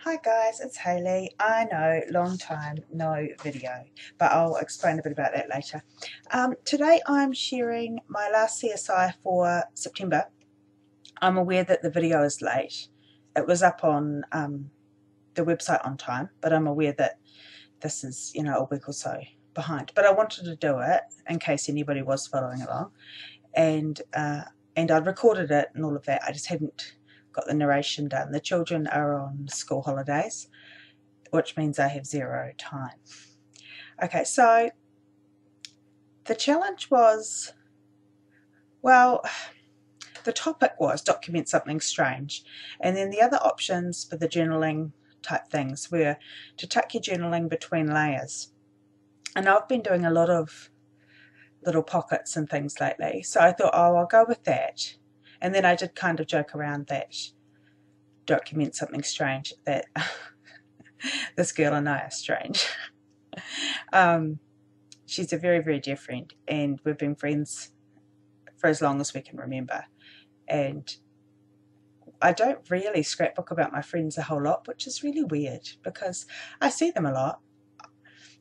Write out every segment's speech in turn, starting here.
Hi guys, it's Hayley. I know, long time no video, but I'll explain a bit about that later. Today I'm sharing my last CSI for September. I'm aware that the video is late. It was up on the website on time, but I'm aware that this is, a week or so behind. But I wanted to do it in case anybody was following along, and I'd recorded it and all of that. I just hadn't got the narration done. The children are on school holidays, which means I have zero time. Okay, so the challenge was, well, the topic was document something strange, and then the other options for the journaling type things were to tuck your journaling between layers. And I've been doing a lot of little pockets and things lately, so I thought, oh, I'll go with that. And then I did kind of joke around that document something strange, that this girl and I are strange. She's a very, very dear friend, and we've been friends for as long as we can remember. And I don't really scrapbook about my friends a whole lot, which is really weird because I see them a lot.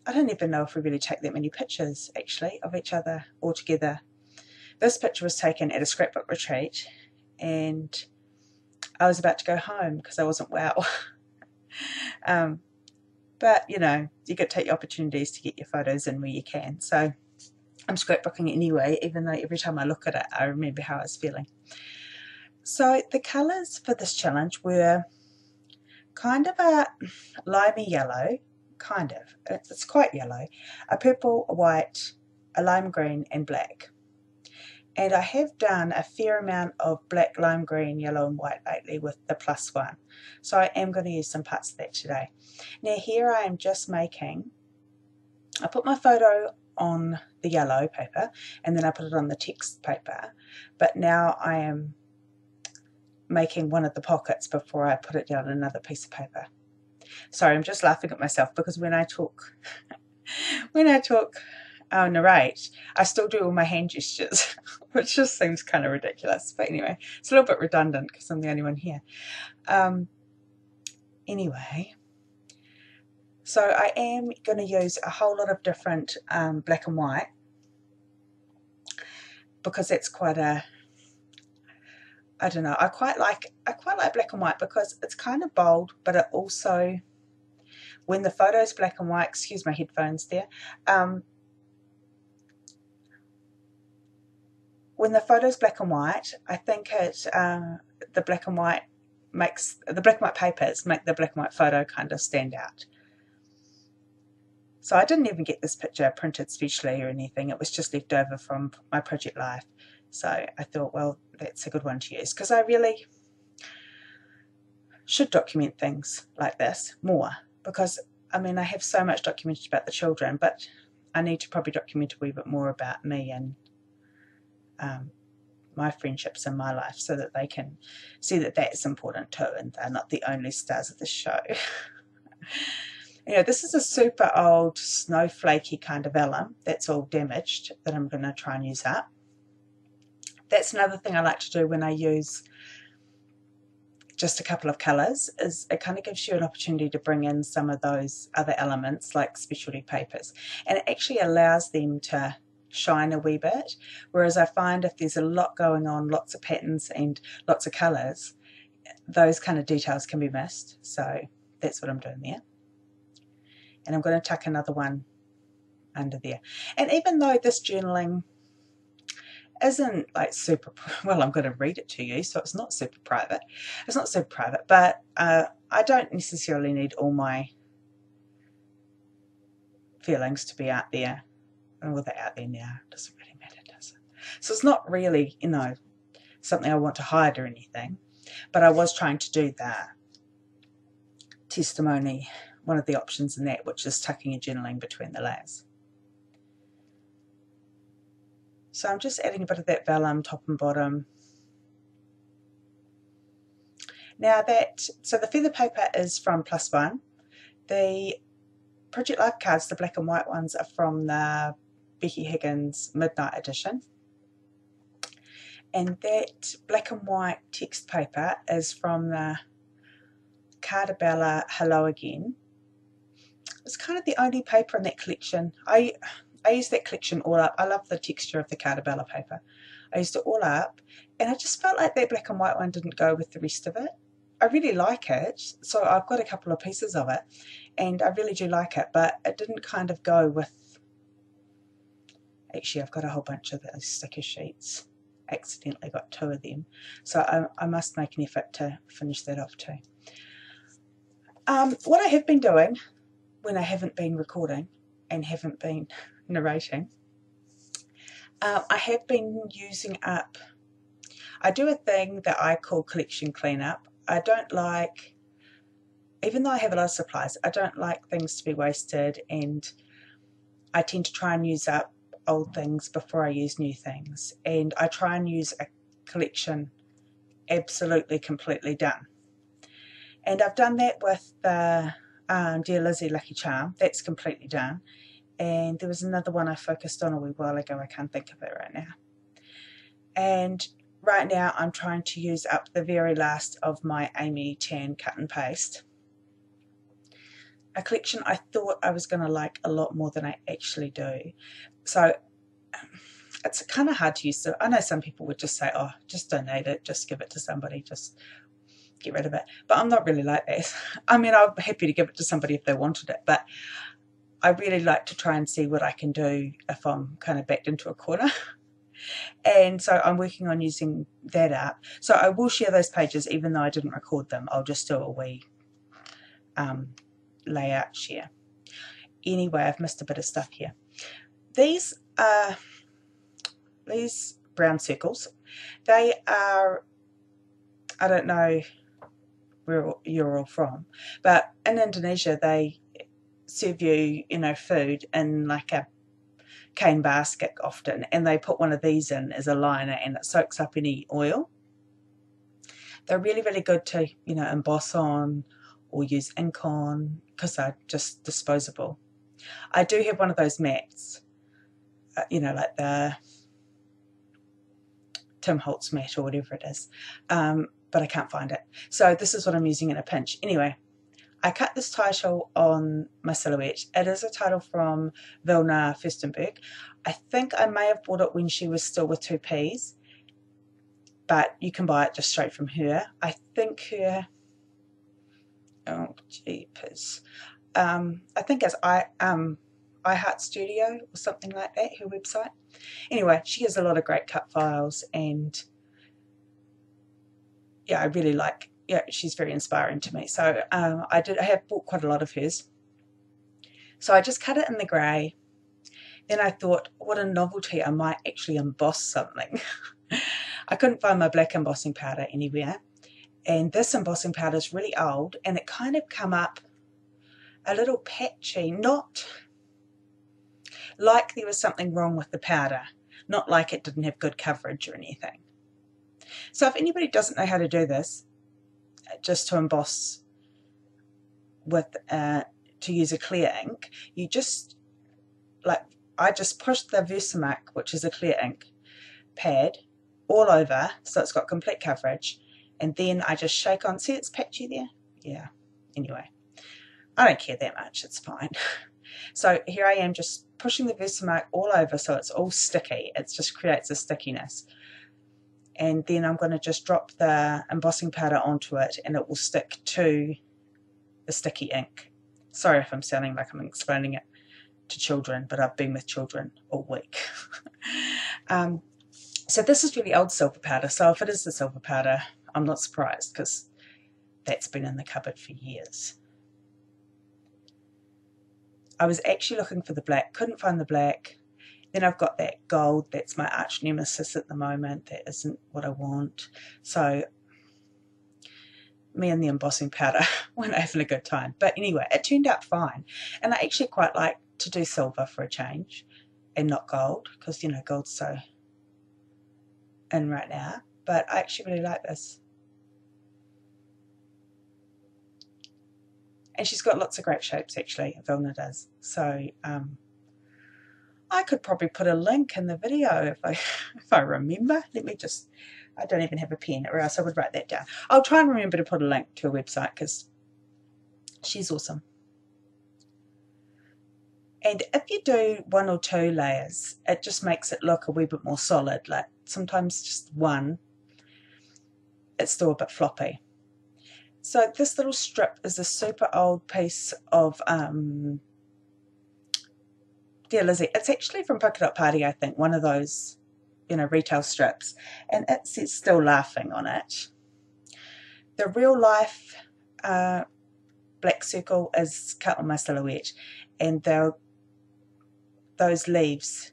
I don't even know if we really take that many pictures, actually, of each other all together. This picture was taken at a scrapbook retreat, and I was about to go home because I wasn't well. But, you got to take your opportunities to get your photos in where you can. So I'm scrapbooking anyway, even though every time I look at it, I remember how I was feeling. So the colours for this challenge were kind of a limey yellow, it's quite yellow, a purple, a white, a lime green and black. And I have done a fair amount of black, lime green, yellow and white lately with the +1. So I am going to use some parts of that today. Now here I am just making, I put my photo on the yellow paper and then I put it on the text paper. But now I am making one of the pockets before I put it down on another piece of paper. Sorry, I'm just laughing at myself because when I talk, narrate, I still do all my hand gestures, which just seems kind of ridiculous. But anyway, it's a little bit redundant because I'm the only one here. Anyway, so I am going to use a whole lot of different black and white because it's quite a, I don't know, I quite like black and white because it's kind of bold, but it also, when the photo's black and white, excuse my headphones there, when the photo's black and white, I think the black and white papers make the black and white photo kind of stand out. So I didn't even get this picture printed specially or anything. It was just left over from my project life. So I thought, well, that's a good one to use because I really should document things like this more because, I mean, I have so much documented about the children, but I need to probably document a wee bit more about me and my friendships in my life so that they can see that that's important too and they're not the only stars of the show. This is a super old snowflakey kind of vellum that's all damaged that I'm going to try and use up. That's another thing I like to do when I use just a couple of colours, is it kind of gives you an opportunity to bring in some of those other elements like specialty papers, and it actually allows them to shine a wee bit, whereas I find if there's a lot going on, lots of patterns and lots of colours, those kind of details can be missed. So that's what I'm doing there. And I'm going to tuck another one under there. And even though this journaling isn't like super, well, I'm going to read it to you, so it's not super private. It's not super private, but I don't necessarily need all my feelings to be out there. And well, they're out there now, it doesn't really matter, does it? So it's not really, something I want to hide or anything, but I was trying to do that testimony, one of the options in that, which is tucking your journaling between the layers. So I'm just adding a bit of that vellum top and bottom. Now so the feather paper is from +1. The Project Life cards, the black and white ones, are from the Becky Higgins Midnight Edition. And that black and white text paper is from the Carta Bella Hello Again. It's kind of the only paper in that collection. I used that collection all up. I love the texture of the Carta Bella paper. I used it all up, and I just felt like that black and white one didn't go with the rest of it. I really like it, so I've got a couple of pieces of it, and I really do like it, but it didn't kind of go with... Actually, I've got a whole bunch of those sticker sheets. Accidentally got 2 of them, so I must make an effort to finish that off too. What I have been doing when I haven't been recording and haven't been narrating, I have been using up... I do a thing that I call collection cleanup. I don't like, even though I have a lot of supplies, I don't like things to be wasted, and I tend to try and use up old things before I use new things, and I try and use a collection absolutely completely done. And I've done that with the Dear Lizzie Lucky Charm. That's completely done. And there was another one I focused on a wee while ago. I can't think of it right now. And right now I'm trying to use up the very last of my Amy Tan cut and paste. A collection I thought I was going to like a lot more than I actually do. So it's kind of hard to use. So I know some people would just say, oh, just donate it, just give it to somebody, just get rid of it. But I'm not really like that. I mean, I'm happy to give it to somebody if they wanted it, but I really like to try and see what I can do if I'm kind of backed into a corner. And so I'm working on using that up. So I will share those pages even though I didn't record them. I'll just do a wee layout share. Anyway, I've missed a bit of stuff here. These brown circles, they are, I don't know where you're all from, but in Indonesia they serve you, food in like a cane basket often, and they put one of these in as a liner, and it soaks up any oil. They're really, really good to, emboss on or use ink on, because they're just disposable. I do have one of those mats, like the Tim Holtz mat or whatever it is, but I can't find it. So this is what I'm using in a pinch. Anyway, I cut this title on my silhouette. It is a title from Vilna Furstenberg. I think I may have bought it when she was still with 2Ps, but you can buy it just straight from her. I think her, oh jeepers, I think it's iHeart Studio or something like that, her website. Anyway, she has a lot of great cut files, and yeah, I really like, she's very inspiring to me. So I have bought quite a lot of hers. So I just cut it in the grey. Then I thought, what a novelty, I might actually emboss something. I couldn't find my black embossing powder anywhere, and this embossing powder is really old, and it kind of come up a little patchy, not like there was something wrong with the powder, not like it didn't have good coverage or anything. So if anybody doesn't know how to do this, just to emboss with, to use a clear ink, you just, I just push the Versamark, which is a clear ink pad, all over, so it's got complete coverage, and then I just shake on. See, it's patchy there? Yeah. Anyway, I don't care that much, it's fine. So here I am just pushing the Versamark all over so it's all sticky. It just creates a stickiness. And then I'm going to just drop the embossing powder onto it, and it will stick to the sticky ink. Sorry if I'm sounding like I'm explaining it to children, but I've been with children all week. So this is really old silver powder, so if it is the silver powder, I'm not surprised, because that's been in the cupboard for years. I was actually looking for the black, couldn't find the black. Then I've got that gold, that's my arch nemesis at the moment. That isn't what I want. So me and the embossing powder weren't having a good time. But anyway, it turned out fine. And I actually quite like to do silver for a change and not gold, because, gold's so in right now. But I actually really like this. And she's got lots of great shapes, actually, Vilna does. So I could probably put a link in the video if I remember. Let me I don't even have a pen, or else I would write that down. I'll try and remember to put a link to a website, because She's awesome. And if you do 1 or 2 layers, it just makes it look a wee bit more solid. Like sometimes just one, it's still a bit floppy. So this little strip is a super old piece of Dear Lizzie. It's actually from Polka Dot Party, I think, one of those, you know, retail strips, and it says Still Laughing on it. The real life black circle is cut on my silhouette, and those leaves,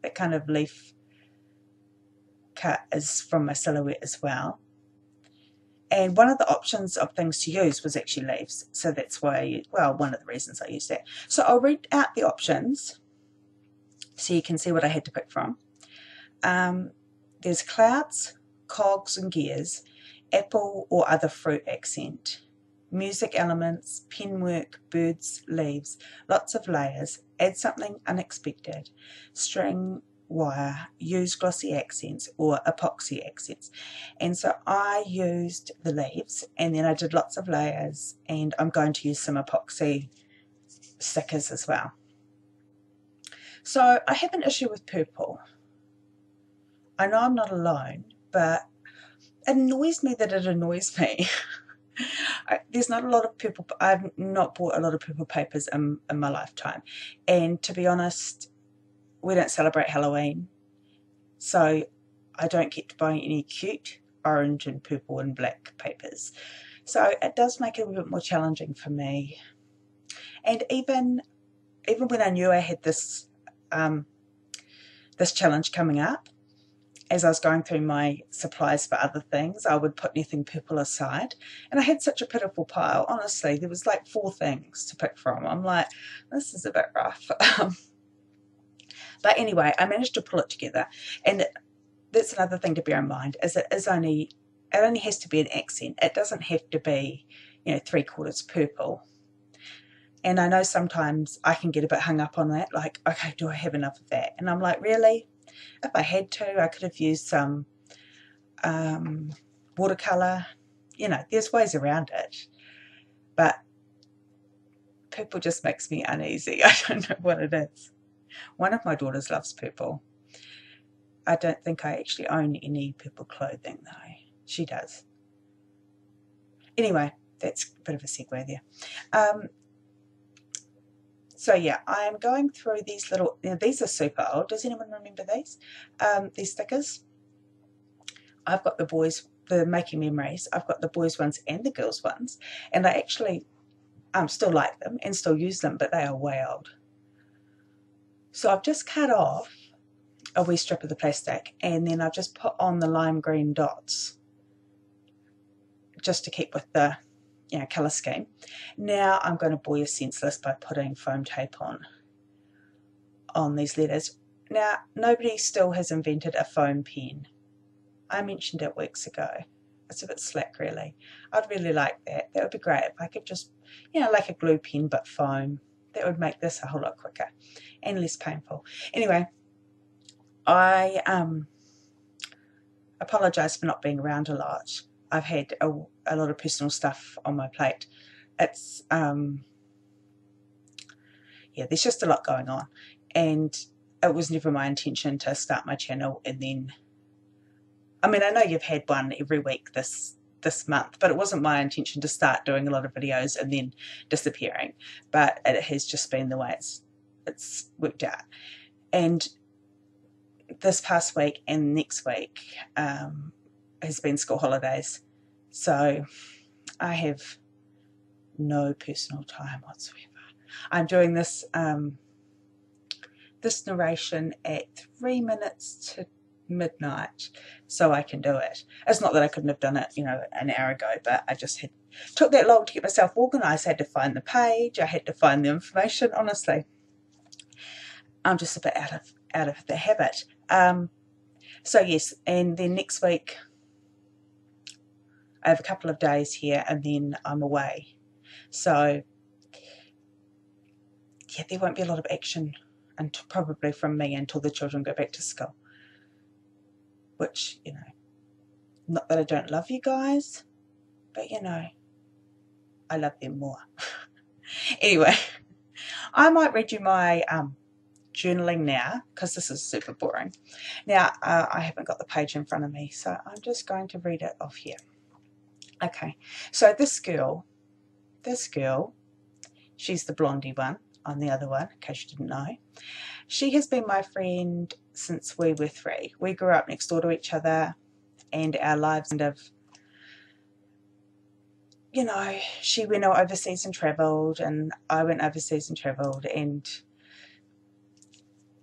that kind of leaf cut is from my silhouette as well. And one of the options of things to use was actually leaves, so that's why, well, one of the reasons I used that. So I'll read out the options so you can see what I had to pick from. There's clouds, cogs and gears, apple or other fruit accent, music elements, penwork, birds, leaves, lots of layers, add something unexpected, string, wire, use glossy accents or epoxy accents. And so I used the leaves, and then I did lots of layers, and I'm going to use some epoxy stickers as well. So I have an issue with purple. I know I'm not alone, but it annoys me that it annoys me. There's not a lot of purple, I've not bought a lot of purple papers in my lifetime, and to be honest, we don't celebrate Halloween, so I don't get to buy any cute orange and purple and black papers. So it does make it a bit more challenging for me. And even when I knew I had this this challenge coming up, as I was going through my supplies for other things, I would put anything purple aside, and I had such a pitiful pile. Honestly, there was like 4 things to pick from. I'm like, this is a bit rough. But anyway, I managed to pull it together, and that's another thing to bear in mind, is it only has to be an accent. It doesn't have to be, you know, 3/4 purple. And I know sometimes I can get a bit hung up on that, like, okay, do I have enough of that? And I'm like, really? If I had to, I could have used some watercolour. You know, there's ways around it. But purple just makes me uneasy. I don't know what it is. One of my daughters loves purple. I don't think I actually own any purple clothing, though. She does. Anyway, that's a bit of a segue there. So yeah, I'm going through these little, these are super old. Does anyone remember these? These stickers. I've got the boys, the Making Memories. I've got the boys ones and the girls ones. And I actually still like them and still use them, but they are way old. So I've just cut off a wee strip of the plastic, and then I've just put on the lime green dots just to keep with the, you know, colour scheme. Now I'm going to bore you senseless by putting foam tape on these letters. Now, nobody still has invented a foam pen. I mentioned it weeks ago. It's a bit slack, really. I'd really like that. That would be great if I could just, you know, like a glue pen but foam. That would make this a whole lot quicker and less painful. Anyway, I apologise for not being around a lot. I've had a lot of personal stuff on my plate. It's, yeah, there's just a lot going on. And it was never my intention to start my channel and then, I mean, I know you've had one every week this month, but it wasn't my intention to start doing a lot of videos and then disappearing. But it has just been the way it's worked out. And this past week and next week has been school holidays, so I have no personal time whatsoever. I'm doing this this narration at 3 minutes to midnight, so I can do it. It's not that I couldn't have done it, you know, an hour ago, but I just took that long to get myself organised. I had to find the page, I had to find the information. Honestly, I'm just a bit out of the habit. So yes, and then next week I have a couple of days here and then I'm away. So yeah, there won't be a lot of action until, probably from me, until the children go back to school. Which, you know, not that I don't love you guys, but you know, I love them more. Anyway, I might read you my journaling now, because this is super boring. Now, I haven't got the page in front of me, so I'm just going to read it off here. Okay, so this girl, she's the blondie one on the other one, in case you didn't know. She has been my friend since we were 3. We grew up next door to each other, and our lives kind of, you know, she went overseas and travelled, and I went overseas and travelled, and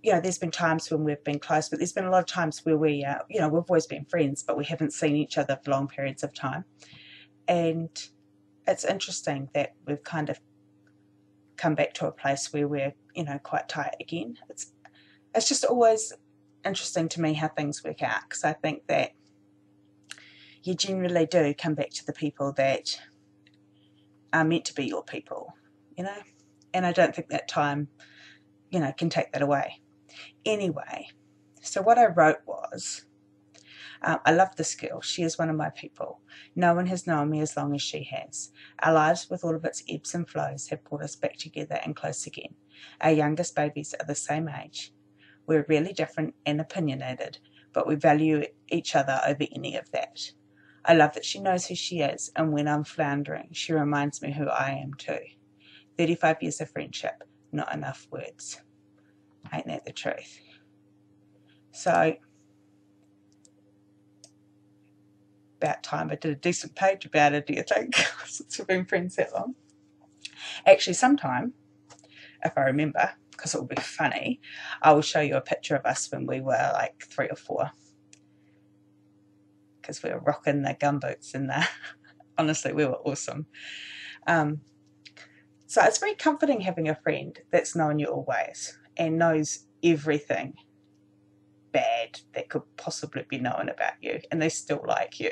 you know, there's been times when we've been close, but there's been a lot of times where we, you know, we've always been friends, but we haven't seen each other for long periods of time. And it's interesting that we've kind of come back to a place where we're, you know, quite tight again. It's just always interesting to me how things work out, because I think that you generally do come back to the people that are meant to be your people, you know, and I don't think that time, you know, can take that away. Anyway, so what I wrote was, I love this girl. She is one of my people. No one has known me as long as she has. Our lives, with all of its ebbs and flows, have brought us back together and close again. Our youngest babies are the same age. We're really different and opinionated, but we value each other over any of that. I love that she knows who she is, and when I'm floundering, she reminds me who I am too. 35 years of friendship, not enough words. Ain't that the truth? So, about time I did a decent page about it, do you think? Since we've been friends that long. Actually, sometime, if I remember, because it will be funny, I will show you a picture of us when we were like 3 or 4. Because we were rocking the gumboots and the honestly, we were awesome. So it's very comforting having a friend that's known you always and knows everything bad that could possibly be known about you, and they still like you.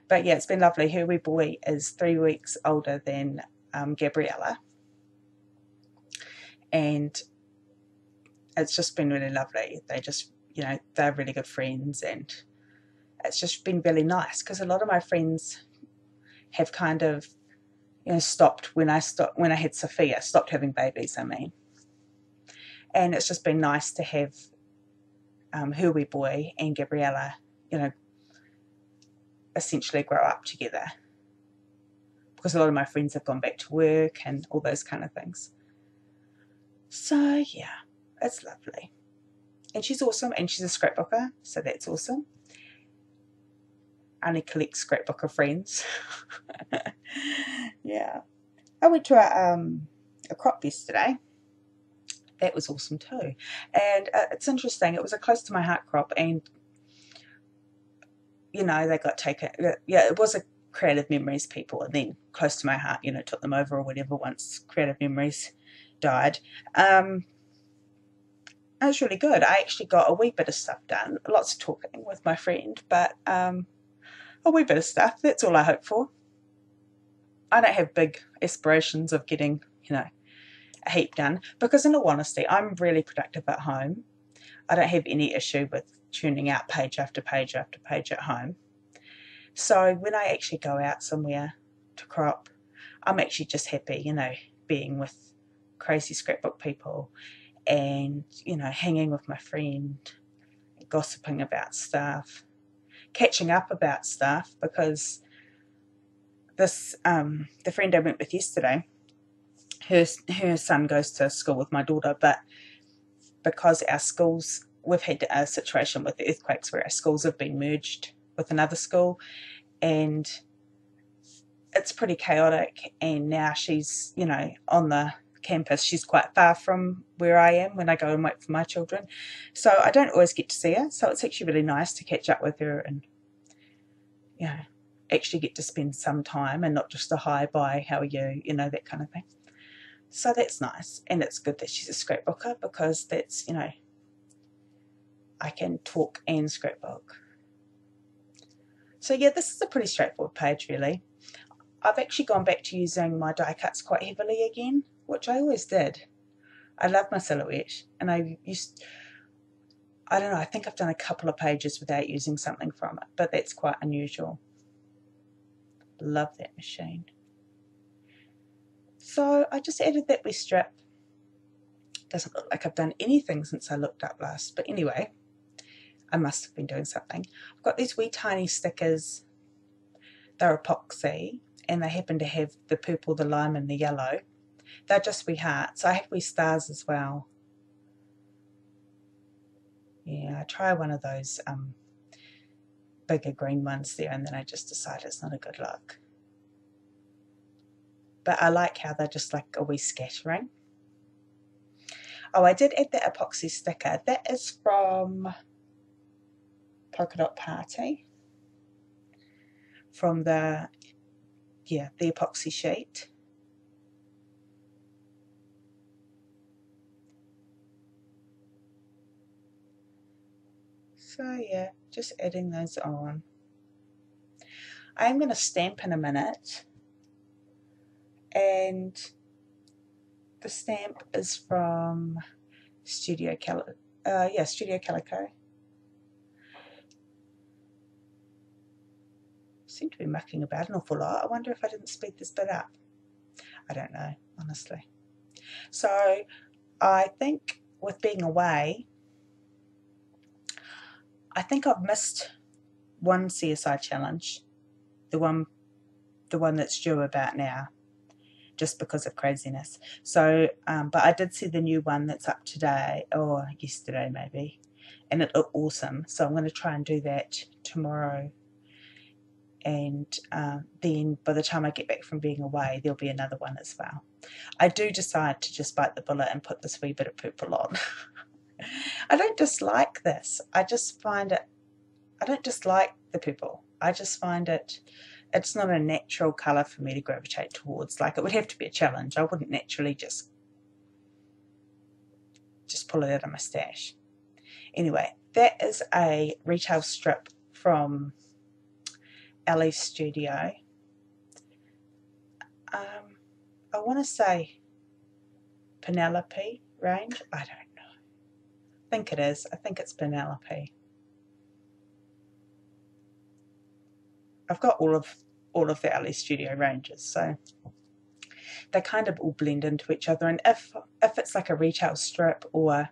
But yeah, it's been lovely. Her wee boy is 3 weeks older than Gabriella, and it's just been really lovely. They just, you know, they're really good friends, and it's just been really nice, because a lot of my friends have kind of, you know, stopped when I had Sophia, stopped having babies, I mean. And it's just been nice to have her wee boy and Gabriella, you know, essentially grow up together, because a lot of my friends have gone back to work and all those kind of things. So yeah, it's lovely. And she's awesome, and she's a scrapbooker, so that's awesome. I only collect scrapbooker friends. Yeah. I went to a crop yesterday. That was awesome too. And it's interesting, it was a close to my heart crop, and you know, they got taken, yeah, it was a Creative Memories people, and then close to my heart, you know, took them over or whatever once Creative Memories died. It was really good. I actually got a wee bit of stuff done, lots of talking with my friend, but a wee bit of stuff, that's all I hope for. I don't have big aspirations of getting, you know, a heap done, because in all honesty, I'm really productive at home. I don't have any issue with tuning out page after page after page at home. So when I actually go out somewhere to crop, I'm actually just happy, you know, being with crazy scrapbook people and, you know, hanging with my friend, gossiping about stuff, catching up about stuff, because this, the friend I went with yesterday, her son goes to school with my daughter, but because our schools, we've had a situation with the earthquakes where our schools have been merged with another school, and it's pretty chaotic, and now she's, you know, on the campus. She's quite far from where I am when I go and wait for my children, so I don't always get to see her, so it's actually really nice to catch up with her and, you know, actually get to spend some time and not just a hi, bye, how are you, you know, that kind of thing. So that's nice, and it's good that she's a scrapbooker, because that's, you know, I can talk and scrapbook. So yeah, this is a pretty straightforward page really. I've actually gone back to using my die cuts quite heavily again, which I always did. I love my silhouette, and I don't know, I think I've done a couple of pages without using something from it, but that's quite unusual. Love that machine. So I just added that wee strip. Doesn't look like I've done anything since I looked up last, but anyway, I must have been doing something. I've got these wee tiny stickers. They're epoxy, and they happen to have the purple, the lime, and the yellow. They're just wee hearts. I have wee stars as well. Yeah, I try one of those bigger green ones there, and then I just decide it's not a good look. But I like how they're just like a wee scattering. Oh, I did add that epoxy sticker. That is from Polka Dot Party. From the epoxy sheet. So yeah, just adding those on. I'm going to stamp in a minute, and the stamp is from Studio Calico. Seem to be mucking about an awful lot. I wonder if I didn't speed this bit up. I don't know, honestly. So I think with being away, I think I've missed one CSI challenge, the one that's due about now, just because of craziness. So, but I did see the new one that's up today, or yesterday maybe, and it looked awesome. So I'm going to try and do that tomorrow. And then by the time I get back from being away, there'll be another one as well. I do decide to just bite the bullet and put this wee bit of purple on. I don't dislike this. I just find it, I don't dislike the purple. I just find it's not a natural colour for me to gravitate towards. Like, it would have to be a challenge. I wouldn't naturally just pull it out of my stash. Anyway, that is a retail strip from Ellie's Studio. I want to say Penelope range. I don't know. I think it is. I think it's Penelope. I've got all of the Ellie Studio ranges, so they kind of all blend into each other. And if it's like a retail strip, or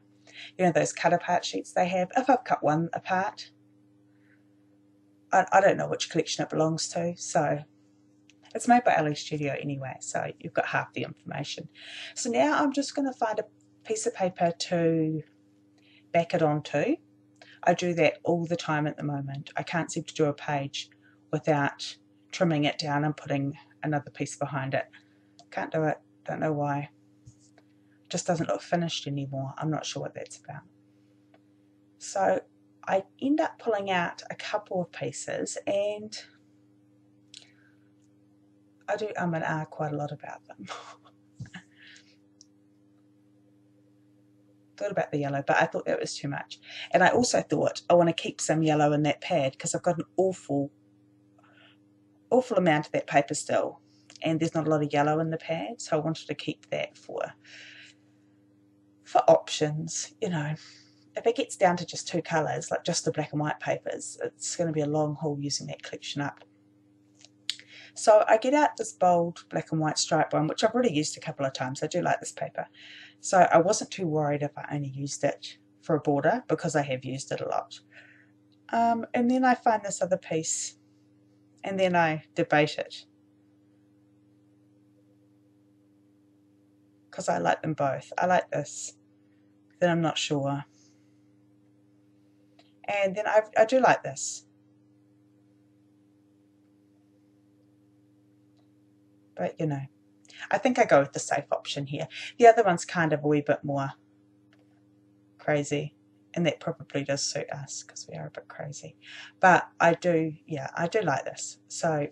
you know, those cut apart sheets they have, if I've cut one apart, I don't know which collection it belongs to. So it's made by Ellie Studio anyway, so you've got half the information. So now I'm just going to find a piece of paper to back it onto. I do that all the time at the moment. I can't seem to do a page without trimming it down and putting another piece behind it. Can't do it. Don't know why. It just doesn't look finished anymore. I'm not sure what that's about. So I end up pulling out a couple of pieces, and I do and ah quite a lot about them. Thought about the yellow, but I thought that was too much. And I also thought I want to keep some yellow in that pad, because I've got an awful amount of that paper still, and there's not a lot of yellow in the pad, so I wanted to keep that for options. You know, if it gets down to just two colours, like just the black and white papers, it's going to be a long haul using that collection up. So I get out this bold black and white stripe one, which I've already used a couple of times. I do like this paper. So I wasn't too worried if I only used it for a border, because I have used it a lot. And then I find this other piece, and then I debate it, because I like them both. I like this, then I'm not sure. And then I do like this. But, you know, I think I go with the safe option here. The other one's kind of a wee bit more crazy, and that probably does suit us, because we are a bit crazy. But I do like this. So,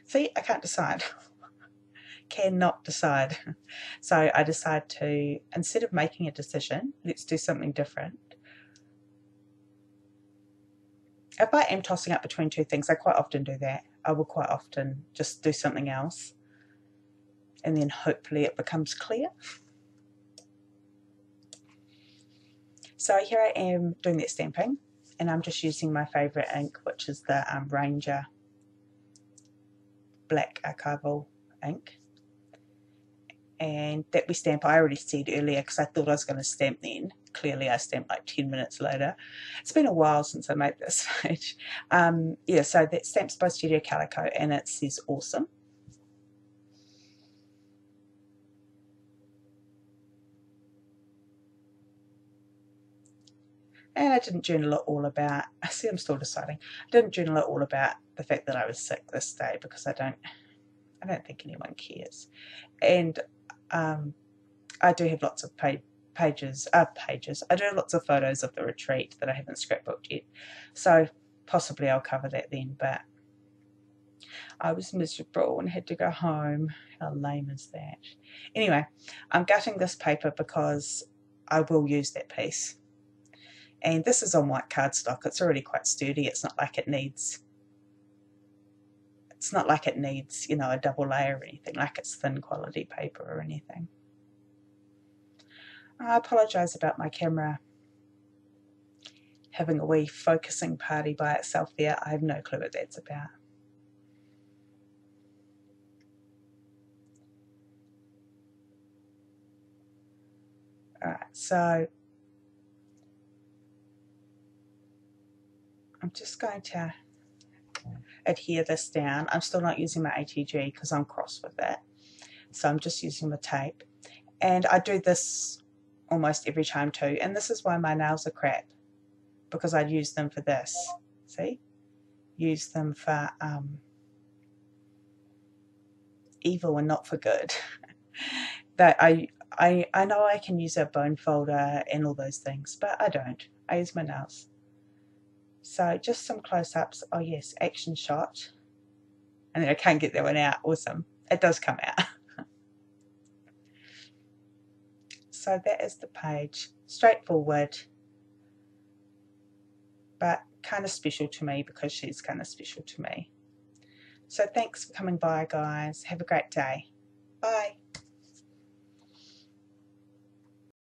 see, I can't decide. Cannot decide. So I decide to, instead of making a decision, let's do something different. If I am tossing up between two things, I quite often do that. I will quite often just do something else, and then hopefully it becomes clear. So here I am doing that stamping, and I'm just using my favourite ink, which is the Ranger black archival ink. and that we stamp. I already said earlier because I thought I was going to stamp then. Clearly I stamped like 10 minutes later. It's been a while since I made this page. Yeah, so that stamp's by Studio Calico and it says awesome. And I didn't journal it all about, I see I'm still deciding, I didn't journal it all about the fact that I was sick this day because I don't think anyone cares. And I do have lots of pages. I do have lots of photos of the retreat that I haven't scrapbooked yet. So possibly I'll cover that then, but I was miserable and had to go home. How lame is that? Anyway, I'm gutting this paper because I will use that piece. And this is on white cardstock. It's already quite sturdy. It's not like it needs, you know, a double layer or anything, like it's thin quality paper or anything. I apologise about my camera having a wee focusing party by itself there. I have no clue what that's about. Alright, so I'm just going to adhere this down. I'm still not using my ATG because I'm cross with it. So I'm just using the tape. And I do this almost every time too. And this is why my nails are crap, because I'd use them for this. See? Use them for evil and not for good. But I know I can use a bone folder and all those things, but I don't. I use my nails. So just some close-ups. Oh yes, action shot. And then I can't get that one out. Awesome. It does come out. So that is the page. Straightforward, but kind of special to me because she's kind of special to me. So thanks for coming by, guys. Have a great day. Bye.